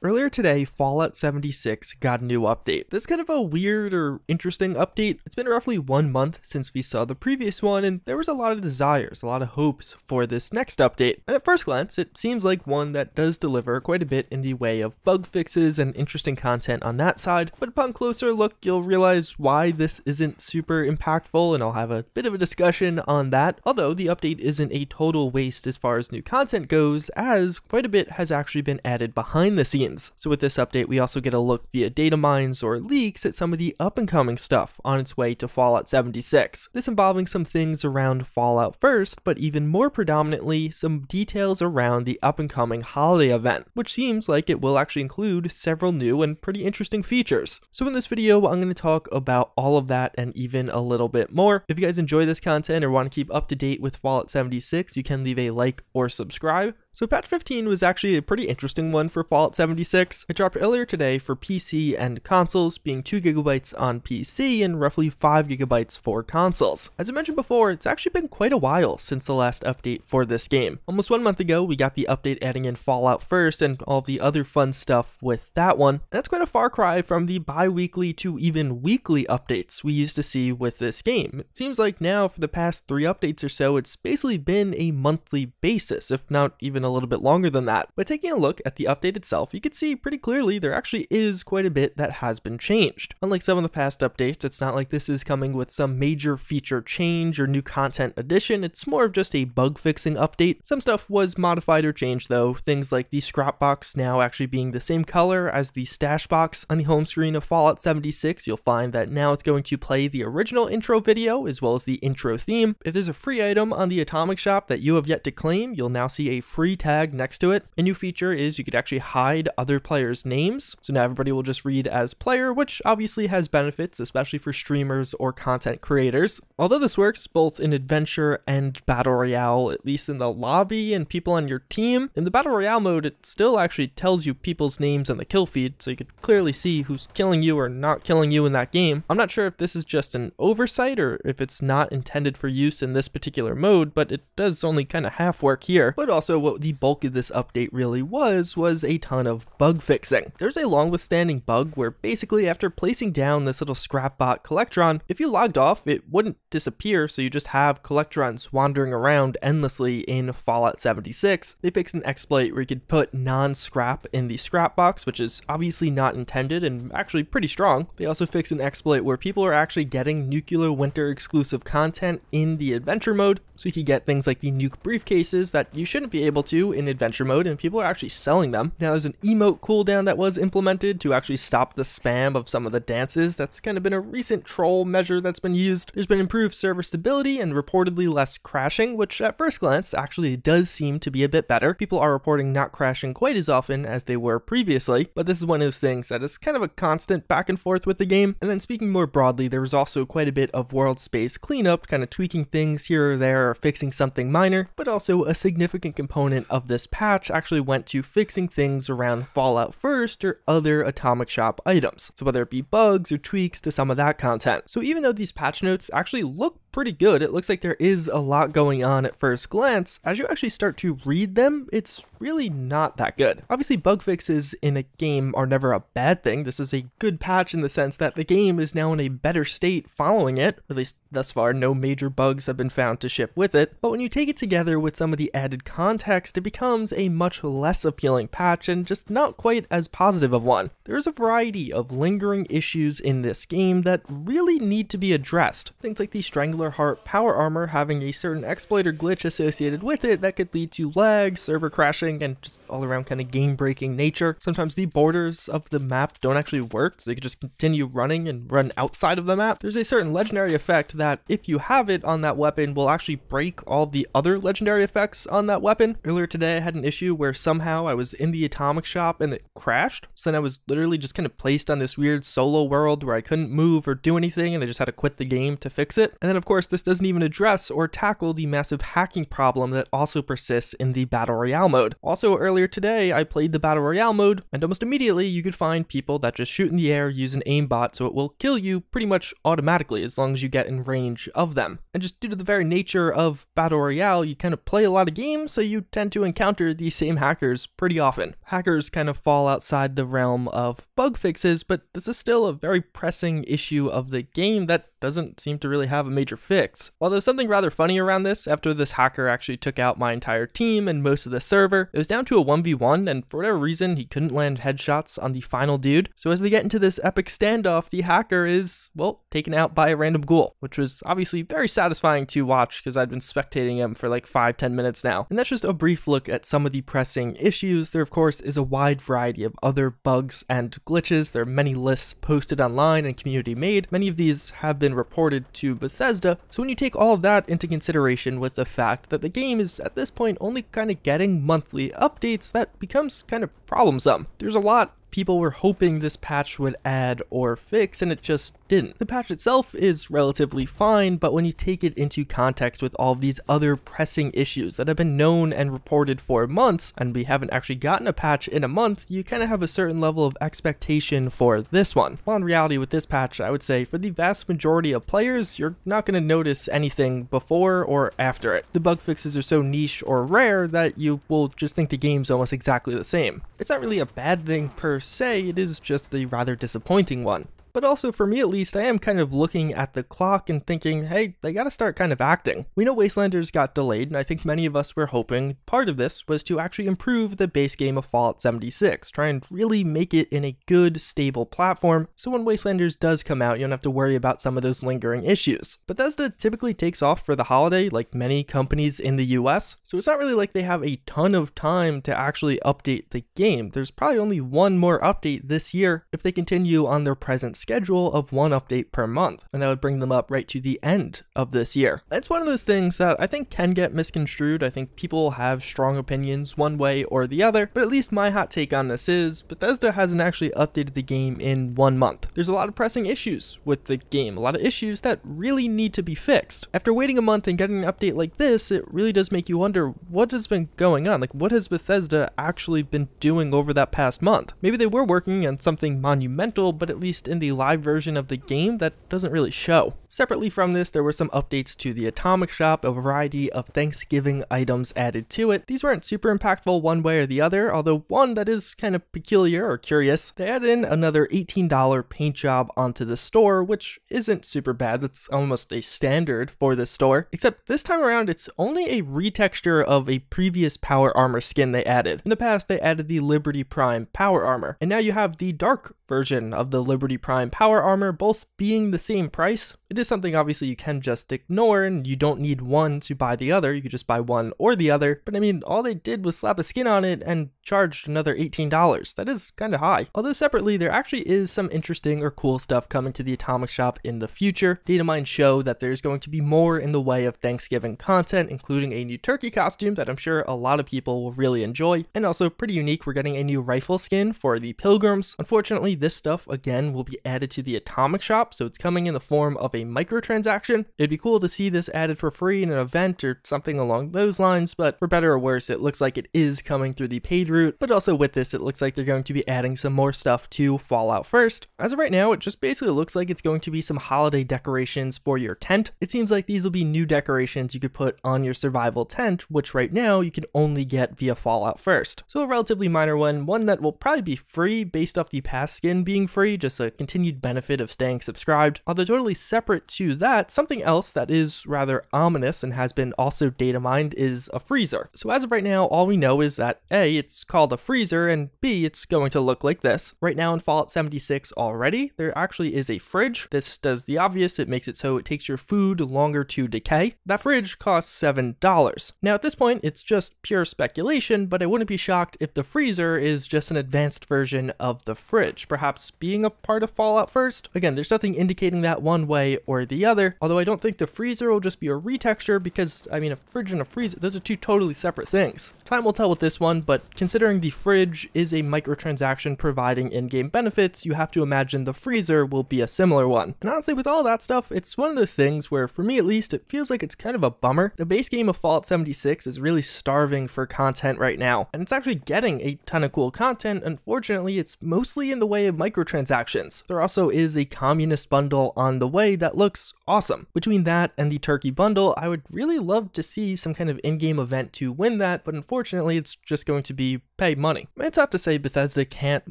Earlier today, Fallout 76 got a new update. This is kind of a weird or interesting update. It's been roughly 1 month since we saw the previous one, and there was a lot of desires, a lot of hopes for this next update. And at first glance, it seems like one that does deliver quite a bit in the way of bug fixes and interesting content on that side, but upon closer look, you'll realize why this isn't super impactful, and I'll have a bit of a discussion on that. Although the update isn't a total waste as far as new content goes, as quite a bit has actually been added behind the scenes. So with this update, we also get a look via data mines or leaks at some of the up-and-coming stuff on its way to Fallout 76. This involving some things around Fallout first, but even more predominantly, some details around the up-and-coming holiday event, which seems like it will actually include several new and pretty interesting features. So in this video, I'm going to talk about all of that and even a little bit more. If you guys enjoy this content or want to keep up to date with Fallout 76, you can leave a like or subscribe. So patch 15 was actually a pretty interesting one for Fallout 76. It dropped earlier today for PC and consoles, being 2 GB on PC and roughly 5 GB for consoles. As I mentioned before, it's actually been quite a while since the last update for this game. Almost 1 month ago, we got the update adding in Fallout first and all the other fun stuff with that one. And that's quite a far cry from the bi-weekly to even weekly updates we used to see with this game. It seems like now for the past 3 updates or so, it's basically been a monthly basis, if not even a little bit longer than that. But taking a look at the update itself, you can see pretty clearly there actually is quite a bit that has been changed. Unlike some of the past updates, it's not like this is coming with some major feature change or new content addition. It's more of just a bug fixing update. Some stuff was modified or changed though, things like the scrap box now actually being the same color as the stash box. On the home screen of Fallout 76, you'll find that now it's going to play the original intro video as well as the intro theme. If there's a free item on the Atomic Shop that you have yet to claim, you'll now see a free tag next to it. A new feature is you could actually hide other players' names, so now everybody will just read as player, which obviously has benefits, especially for streamers or content creators. Although this works both in adventure and battle royale, at least in the lobby and people on your team, in the battle royale mode it still actually tells you people's names on the kill feed, so you could clearly see who's killing you or not killing you in that game. I'm not sure if this is just an oversight or if it's not intended for use in this particular mode, but it does only kind of half work here. But also what the bulk of this update really was a ton of bug fixing. There's a long withstanding bug where basically after placing down this little scrapbot collectron, if you logged off, it wouldn't disappear, so you just have collectrons wandering around endlessly in Fallout 76. They fixed an exploit where you could put non-scrap in the scrap box, which is obviously not intended and actually pretty strong. They also fixed an exploit where people are actually getting Nuclear Winter exclusive content in the adventure mode, so you can get things like the nuke briefcases that you shouldn't be able to in adventure mode, and people are actually selling them. Now there's an emote cooldown that was implemented to actually stop the spam of some of the dances. That's kind of been a recent troll measure that's been used. There's been improved server stability and reportedly less crashing, which at first glance actually does seem to be a bit better. People are reporting not crashing quite as often as they were previously, but this is one of those things that is kind of a constant back and forth with the game. And then speaking more broadly, there was also quite a bit of world space cleanup, kind of tweaking things here or there or fixing something minor, but also a significant component of this patch actually went to fixing things around Fallout first or other Atomic Shop items. So whether it be bugs or tweaks to some of that content. So even though these patch notes actually look pretty good, it looks like there is a lot going on at first glance. As you actually start to read them, it's really not that good. Obviously, bug fixes in a game are never a bad thing. This is a good patch in the sense that the game is now in a better state following it. At least thus far, no major bugs have been found to ship with it. But when you take it together with some of the added context, it becomes a much less appealing patch and just not quite as positive of one. There's a variety of lingering issues in this game that really need to be addressed. Things like the Strangler Heart power armor having a certain exploit or glitch associated with it that could lead to lag, server crashing, and just all around kind of game breaking nature. Sometimes the borders of the map don't actually work, so you can just continue running and run outside of the map. There's a certain legendary effect that if you have it on that weapon will actually break all the other legendary effects on that weapon. Earlier today I had an issue where somehow I was in the Atomic Shop and it crashed, so then I was literally just kind of placed on this weird solo world where I couldn't move or do anything and I just had to quit the game to fix it. And then of course course, this doesn't even address or tackle the massive hacking problem that also persists in the Battle Royale mode. Also, earlier today, I played the Battle Royale mode, and almost immediately you could find people that just shoot in the air, use an aimbot, so it will kill you pretty much automatically as long as you get in range of them. And just due to the very nature of Battle Royale, you kind of play a lot of games, so you tend to encounter these same hackers pretty often. Hackers kind of fall outside the realm of bug fixes, but this is still a very pressing issue of the game that doesn't seem to really have a major fix. While there's something rather funny around this, after this hacker actually took out my entire team and most of the server, it was down to a 1v1, and for whatever reason, he couldn't land headshots on the final dude. So as they get into this epic standoff, the hacker is, well, taken out by a random ghoul, which was obviously very satisfying to watch because I'd been spectating him for like 5-10 minutes now. And that's just a brief look at some of the pressing issues. There, of course, is a wide variety of other bugs and glitches. There are many lists posted online and community made. Many of these have been reported to Bethesda, so when you take all of that into consideration with the fact that the game is at this point only kind of getting monthly updates, that becomes kind of problemsome. There's a lot people were hoping this patch would add or fix, and it just didn't. The patch itself is relatively fine, but when you take it into context with all of these other pressing issues that have been known and reported for months, and we haven't actually gotten a patch in a month, you kind of have a certain level of expectation for this one. While in reality with this patch, I would say for the vast majority of players, you're not going to notice anything before or after it. The bug fixes are so niche or rare that you will just think the game's almost exactly the same. It's not really a bad thing per se, it is just a rather disappointing one. But also for me at least, I am kind of looking at the clock and thinking, hey, they gotta start kind of acting. We know Wastelanders got delayed, and I think many of us were hoping part of this was to actually improve the base game of Fallout 76, try and really make it in a good, stable platform, so when Wastelanders does come out, you don't have to worry about some of those lingering issues. Bethesda typically takes off for the holiday, like many companies in the US, so it's not really like they have a ton of time to actually update the game. There's probably only one more update this year if they continue on their present schedule of one update per month, and that would bring them up right to the end of this year. It's one of those things that I think can get misconstrued. I think people have strong opinions one way or the other, but at least my hot take on this is Bethesda hasn't actually updated the game in 1 month. There's a lot of pressing issues with the game, a lot of issues that really need to be fixed. After waiting a month and getting an update like this, it really does make you wonder what has been going on. Like, what has Bethesda actually been doing over that past month? Maybe they were working on something monumental, but at least in the live version of the game, that doesn't really show. Separately from this, there were some updates to the Atomic Shop, a variety of Thanksgiving items added to it. These weren't super impactful one way or the other, although one that is kind of peculiar or curious. They added in another $18 paint job onto the store, which isn't super bad. That's almost a standard for this store, except this time around it's only a retexture of a previous power armor skin they added. In the past, they added the Liberty Prime power armor, and now you have the dark version of the Liberty Prime power armor, both being the same price. It is something obviously you can just ignore, and you don't need one to buy the other. You could just buy one or the other, but I mean, all they did was slap a skin on it and charged another $18. That is kind of high. Although separately, there actually is some interesting or cool stuff coming to the Atomic Shop in the future. Datamines show that there's going to be more in the way of Thanksgiving content, including a new turkey costume that I'm sure a lot of people will really enjoy, and also pretty unique, we're getting a new rifle skin for the Pilgrims. Unfortunately, this stuff again will be added to the Atomic Shop, so it's coming in the form of a microtransaction. It'd be cool to see this added for free in an event or something along those lines, but for better or worse, it looks like it is coming through the paid route. But also with this, it looks like they're going to be adding some more stuff to Fallout First. As of right now, it just basically looks like it's going to be some holiday decorations for your tent. It seems like these will be new decorations you could put on your survival tent, which right now you can only get via Fallout First. So a relatively minor one that will probably be free based off the past skin being free, just a continued benefit of staying subscribed. Although totally separate to that, something else that is rather ominous and has been also data mined is a freezer. So as of right now, all we know is that A, it's called a freezer, and B, it's going to look like this. Right now in Fallout 76 already, there actually is a fridge. This does the obvious, it makes it so it takes your food longer to decay. That fridge costs $7. Now at this point, it's just pure speculation, but I wouldn't be shocked if the freezer is just an advanced version of the fridge, perhaps being a part of Fallout First. Again, there's nothing indicating that one way or or the other, although I don't think the freezer will just be a retexture because, I mean, a fridge and a freezer, those are two totally separate things. Time will tell with this one, but considering the fridge is a microtransaction providing in-game benefits, you have to imagine the freezer will be a similar one. And honestly, with all that stuff, it's one of those things where, for me at least, it feels like it's kind of a bummer. The base game of Fallout 76 is really starving for content right now, and it's actually getting a ton of cool content. Unfortunately, it's mostly in the way of microtransactions. There also is a communist bundle on the way that looks awesome. Between that and the turkey bundle, I would really love to see some kind of in-game event to win that, but unfortunately, it's just going to be pay money. It's not to say Bethesda can't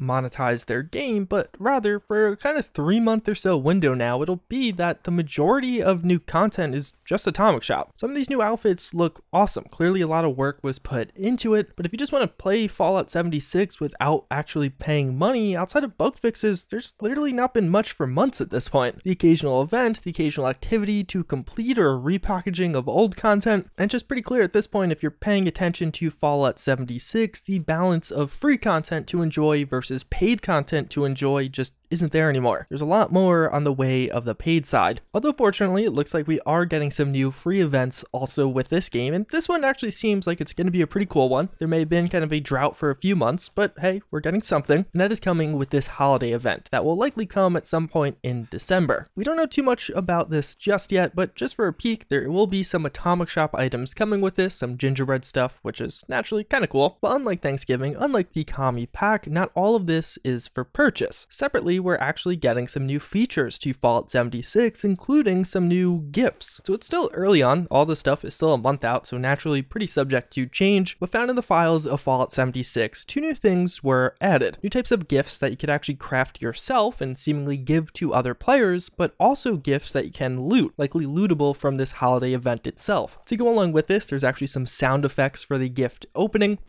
monetize their game, but rather for a kind of 3-month or so window now, it'll be that the majority of new content is just Atomic Shop. Some of these new outfits look awesome. Clearly a lot of work was put into it, but if you just want to play Fallout 76 without actually paying money, outside of bug fixes, there's literally not been much for months at this point. The occasional event, the occasional activity to complete or repackaging of old content, and it's just pretty clear at this point if you're paying attention to Fallout 76, the balance of free content to enjoy versus paid content to enjoy just isn't there anymore. There's a lot more on the way of the paid side. Although fortunately, it looks like we are getting some new free events also with this game, and this one actually seems like it's going to be a pretty cool one. There may have been kind of a drought for a few months, but hey, we're getting something, and that is coming with this holiday event that will likely come at some point in December. We don't know too much about this just yet, but just for a peek, there will be some Atomic Shop items coming with this, some gingerbread stuff, which is naturally kind of cool. But unlike Thanksgiving, unlike the Kami pack, not all of this is for purchase. Separately, we're actually getting some new features to Fallout 76, including some new gifts. So it's still early on, all this stuff is still a month out, so naturally pretty subject to change, but found in the files of Fallout 76, 2 new things were added. New types of gifts that you could actually craft yourself and seemingly give to other players, but also gifts that you can loot, likely lootable from this holiday event itself. To go along with this, there's actually some sound effects for the gift opening.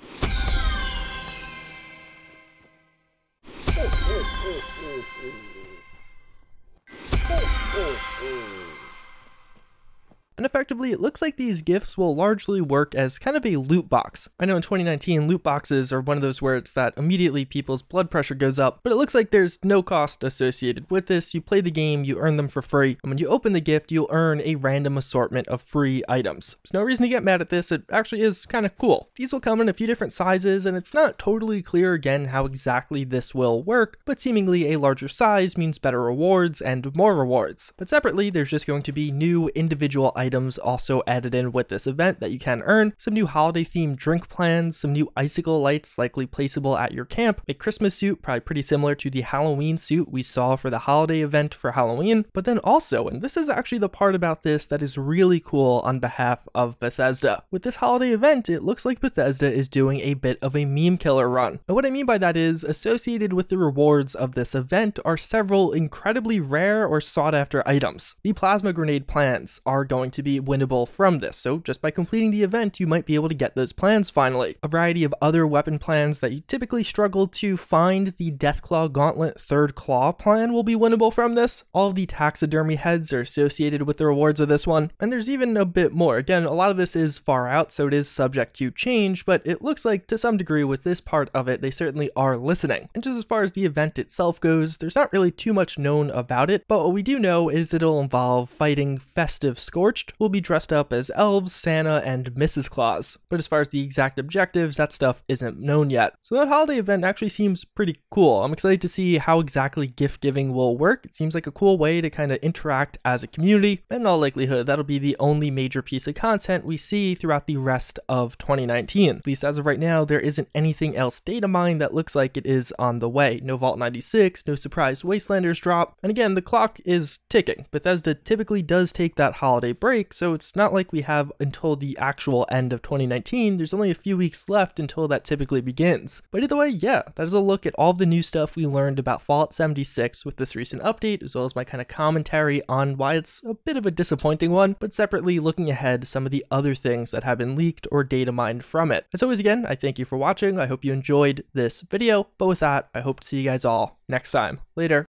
And effectively, it looks like these gifts will largely work as kind of a loot box. I know in 2019, loot boxes are one of those words that immediately people's blood pressure goes up, but it looks like there's no cost associated with this. You play the game, you earn them for free, and when you open the gift, you'll earn a random assortment of free items. There's no reason to get mad at this, it actually is kind of cool. These will come in a few different sizes, and it's not totally clear again how exactly this will work, but seemingly a larger size means better rewards and more rewards. But separately, there's just going to be new individual items also added in with this event that you can earn, some new holiday themed drink plans, some new icicle lights likely placeable at your camp, a Christmas suit probably pretty similar to the Halloween suit we saw for the holiday event for Halloween, but then also, and this is actually the part about this that is really cool on behalf of Bethesda, with this holiday event it looks like Bethesda is doing a bit of a meme killer run. And what I mean by that is, associated with the rewards of this event are several incredibly rare or sought after items. The plasma grenade plans are going to be winnable from this, so just by completing the event you might be able to get those plans finally. A variety of other weapon plans that you typically struggle to find, the Deathclaw Gauntlet Third Claw plan will be winnable from this. All of the taxidermy heads are associated with the rewards of this one, and there's even a bit more. Again, a lot of this is far out, so it is subject to change, but it looks like to some degree with this part of it, they certainly are listening. And just as far as the event itself goes, there's not really too much known about it, but what we do know is it'll involve fighting Festive Scorched. We'll be dressed up as elves, Santa, and Mrs. Claus. But as far as the exact objectives, that stuff isn't known yet. So that holiday event actually seems pretty cool. I'm excited to see how exactly gift giving will work. It seems like a cool way to kind of interact as a community, and in all likelihood, that'll be the only major piece of content we see throughout the rest of 2019. At least as of right now, there isn't anything else data mined that looks like it is on the way. No Vault 96, no surprise Wastelanders drop, and again, the clock is ticking. Bethesda typically does take that holiday break, so it's not like we have until the actual end of 2019. There's only a few weeks left until that typically begins. But either way, yeah, that is a look at all the new stuff we learned about Fallout 76 with this recent update, as well as my kind of commentary on why it's a bit of a disappointing one, but separately looking ahead some of the other things that have been leaked or data mined from it. As always, again, I thank you for watching. I hope you enjoyed this video, but with that, I hope to see you guys all next time. Later.